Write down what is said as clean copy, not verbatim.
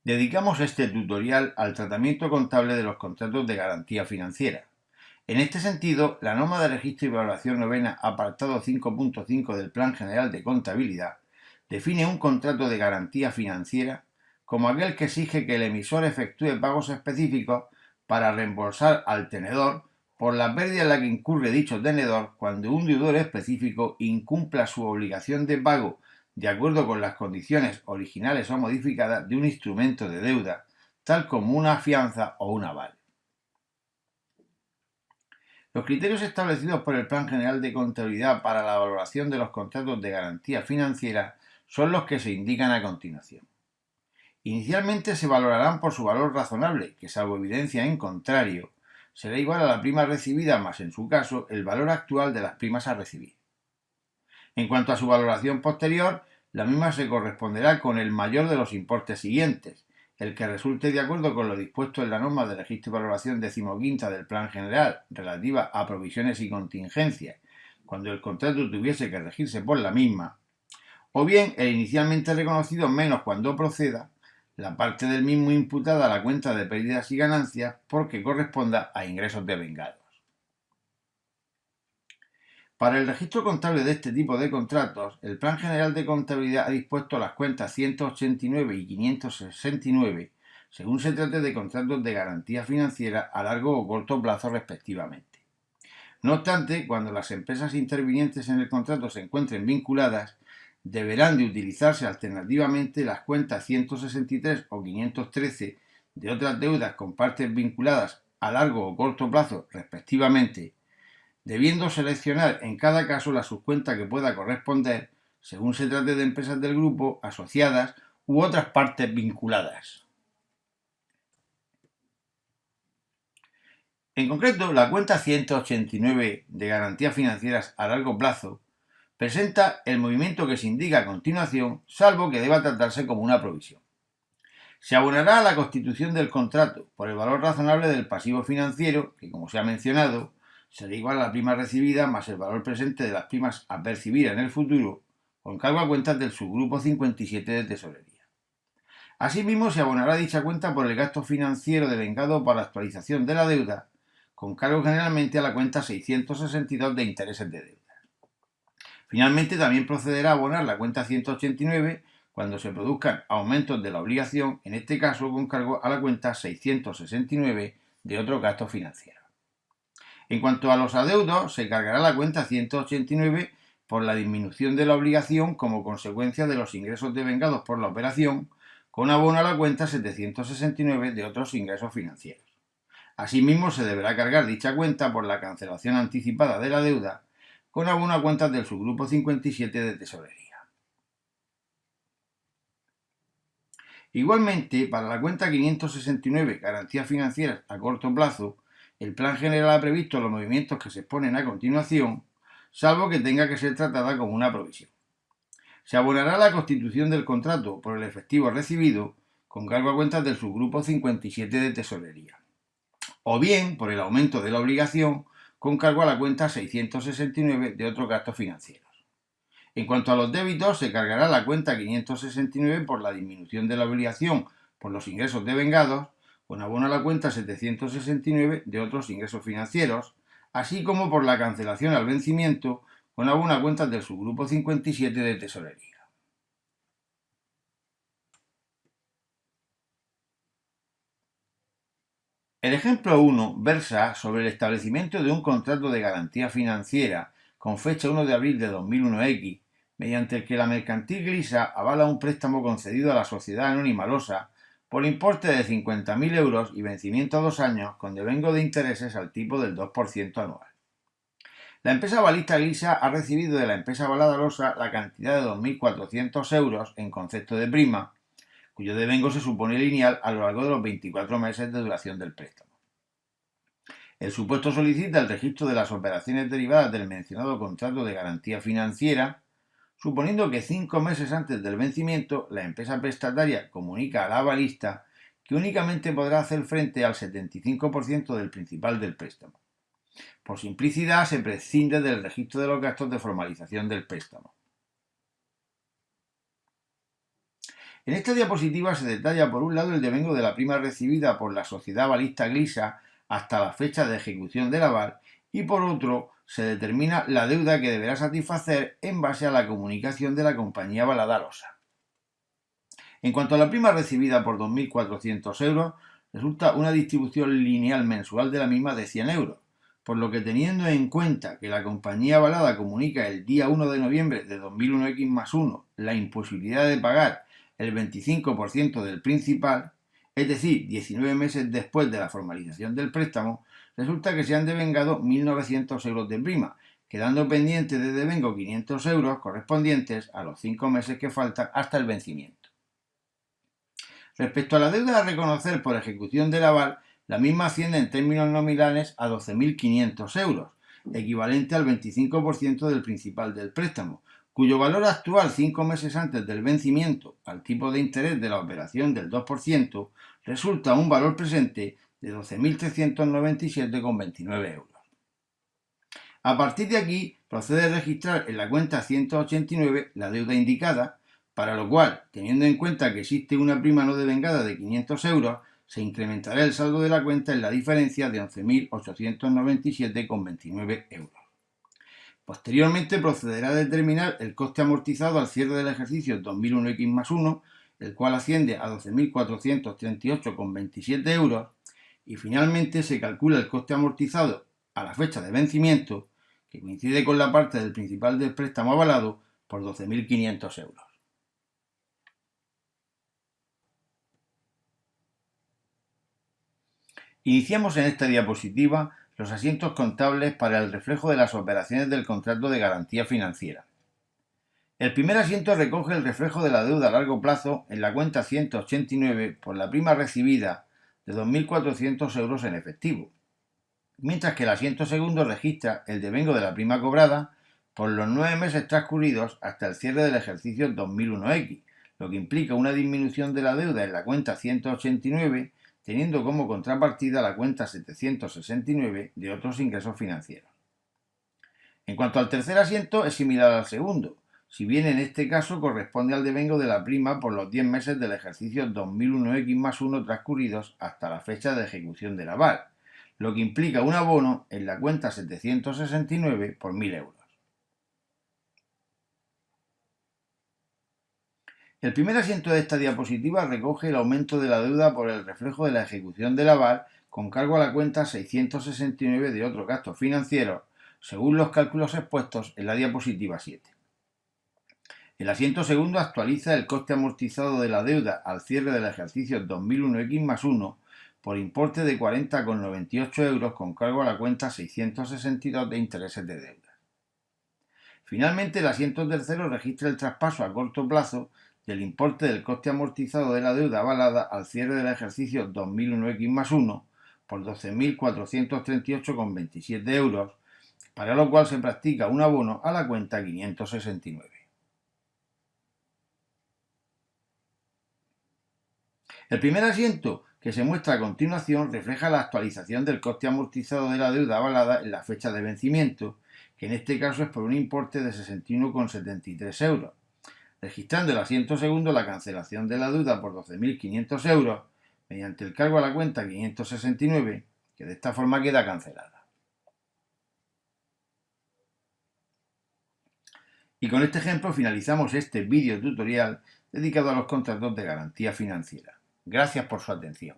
Dedicamos este tutorial al tratamiento contable de los contratos de garantía financiera. En este sentido, la norma de registro y valoración novena, apartado 5.5 del Plan General de Contabilidad, define un contrato de garantía financiera como aquel que exige que el emisor efectúe pagos específicos para reembolsar al tenedor por la pérdida en la que incurre dicho tenedor cuando un deudor específico incumpla su obligación de pago de acuerdo con las condiciones originales o modificadas de un instrumento de deuda, tal como una fianza o un aval. Los criterios establecidos por el Plan General de Contabilidad para la valoración de los contratos de garantía financiera son los que se indican a continuación. Inicialmente se valorarán por su valor razonable, que salvo evidencia en contrario, será igual a la prima recibida más, en su caso, el valor actual de las primas a recibir. En cuanto a su valoración posterior, la misma se corresponderá con el mayor de los importes siguientes, el que resulte de acuerdo con lo dispuesto en la norma de registro y valoración 15ª del Plan General relativa a provisiones y contingencias, cuando el contrato tuviese que regirse por la misma, o bien el inicialmente reconocido menos cuando proceda la parte del mismo imputada a la cuenta de pérdidas y ganancias porque corresponda a ingresos devengados. Para el registro contable de este tipo de contratos, el Plan General de Contabilidad ha dispuesto las cuentas 189 y 569, según se trate de contratos de garantía financiera a largo o corto plazo respectivamente. No obstante, cuando las empresas intervinientes en el contrato se encuentren vinculadas, deberán de utilizarse alternativamente las cuentas 163 o 513 de otras deudas con partes vinculadas a largo o corto plazo respectivamente, debiendo seleccionar en cada caso la subcuenta que pueda corresponder según se trate de empresas del grupo, asociadas u otras partes vinculadas. En concreto, la cuenta 189 de garantías financieras a largo plazo presenta el movimiento que se indica a continuación, salvo que deba tratarse como una provisión. Se abonará a la constitución del contrato por el valor razonable del pasivo financiero, que como se ha mencionado, será igual a la prima recibida más el valor presente de las primas a percibir en el futuro, con cargo a cuentas del subgrupo 57 de tesorería. Asimismo, se abonará dicha cuenta por el gasto financiero devengado para la actualización de la deuda, con cargo generalmente a la cuenta 662 de intereses de deuda. Finalmente, también procederá a abonar la cuenta 189 cuando se produzcan aumentos de la obligación, en este caso con cargo a la cuenta 669 de otros gastos financieros. En cuanto a los adeudos, se cargará la cuenta 189 por la disminución de la obligación como consecuencia de los ingresos devengados por la operación, con abono a la cuenta 769 de otros ingresos financieros. Asimismo, se deberá cargar dicha cuenta por la cancelación anticipada de la deuda, con abono a cuentas del subgrupo 57 de tesorería. Igualmente, para la cuenta 569, garantías financieras a corto plazo, el Plan General ha previsto los movimientos que se exponen a continuación, salvo que tenga que ser tratada como una provisión. Se abonará la constitución del contrato por el efectivo recibido, con cargo a cuentas del subgrupo 57 de tesorería, o bien por el aumento de la obligación, con cargo a la cuenta 669 de otros gastos financieros. En cuanto a los débitos, se cargará la cuenta 569 por la disminución de la obligación por los ingresos devengados, con abono a la cuenta 769 de otros ingresos financieros, así como por la cancelación al vencimiento, con abono a cuentas del subgrupo 57 de tesorería. El ejemplo 1 versa sobre el establecimiento de un contrato de garantía financiera con fecha 1 de abril de 2001X, mediante el que la Mercantil Glisa avala un préstamo concedido a la Sociedad Anónima Losa por importe de 50.000 euros y vencimiento a 2 años con devengo de intereses al tipo del 2% anual. La empresa avalista Glisa ha recibido de la empresa avalada Losa la cantidad de 2.400 euros en concepto de prima, cuyo devengo se supone lineal a lo largo de los 24 meses de duración del préstamo. El supuesto solicita el registro de las operaciones derivadas del mencionado contrato de garantía financiera, suponiendo que 5 meses antes del vencimiento la empresa prestataria comunica a la avalista que únicamente podrá hacer frente al 75% del principal del préstamo. Por simplicidad, se prescinde del registro de los gastos de formalización del préstamo. En esta diapositiva se detalla por un lado el devengo de la prima recibida por la sociedad avalista Glisa hasta la fecha de ejecución del aval y por otro se determina la deuda que deberá satisfacer en base a la comunicación de la compañía avalada Losa. En cuanto a la prima recibida por 2.400 euros, resulta una distribución lineal mensual de la misma de 100 euros, por lo que teniendo en cuenta que la compañía avalada comunica el día 1 de noviembre de 2001X+1 la imposibilidad de pagar el 25% del principal, es decir, 19 meses después de la formalización del préstamo, resulta que se han devengado 1.900 euros de prima, quedando pendientes de devengo 500 euros correspondientes a los 5 meses que faltan hasta el vencimiento. Respecto a la deuda a reconocer por ejecución del aval, la misma asciende en términos nominales a 12.500 euros, equivalente al 25% del principal del préstamo, cuyo valor actual 5 meses antes del vencimiento, al tipo de interés de la operación del 2%, resulta un valor presente de 12.397,29 euros. A partir de aquí, procede registrar en la cuenta 189 la deuda indicada, para lo cual, teniendo en cuenta que existe una prima no devengada de 500 euros, se incrementará el saldo de la cuenta en la diferencia de 11.897,29 euros. Posteriormente procederá a determinar el coste amortizado al cierre del ejercicio 2001X+1, el cual asciende a 12.438,27 euros, y finalmente se calcula el coste amortizado a la fecha de vencimiento, que coincide con la parte del principal del préstamo avalado, por 12.500 euros. Iniciamos en esta diapositiva los asientos contables para el reflejo de las operaciones del contrato de garantía financiera. El primer asiento recoge el reflejo de la deuda a largo plazo en la cuenta 189 por la prima recibida de 2.400 euros en efectivo, mientras que el asiento segundo registra el devengo de la prima cobrada por los 9 meses transcurridos hasta el cierre del ejercicio 2001X, lo que implica una disminución de la deuda en la cuenta 189, teniendo como contrapartida la cuenta 769 de otros ingresos financieros. En cuanto al tercer asiento, es similar al segundo, si bien en este caso corresponde al devengo de la prima por los 10 meses del ejercicio 2001X+1 transcurridos hasta la fecha de ejecución del aval, lo que implica un abono en la cuenta 769 por 1.000 euros. El primer asiento de esta diapositiva recoge el aumento de la deuda por el reflejo de la ejecución del aval con cargo a la cuenta 669 de otros gastos financieros, según los cálculos expuestos en la diapositiva 7. El asiento segundo actualiza el coste amortizado de la deuda al cierre del ejercicio 2001X+1 por importe de 40,98 euros con cargo a la cuenta 662 de intereses de deuda. Finalmente, el asiento tercero registra el traspaso a corto plazo del importe del coste amortizado de la deuda avalada al cierre del ejercicio 2001X+1 por 12.438,27 euros, para lo cual se practica un abono a la cuenta 569. El primer asiento que se muestra a continuación refleja la actualización del coste amortizado de la deuda avalada en la fecha de vencimiento, que en este caso es por un importe de 61,73 euros, registrando el asiento segundo la cancelación de la deuda por 12.500 euros mediante el cargo a la cuenta 569, que de esta forma queda cancelada. Y con este ejemplo finalizamos este vídeo tutorial dedicado a los contratos de garantía financiera. Gracias por su atención.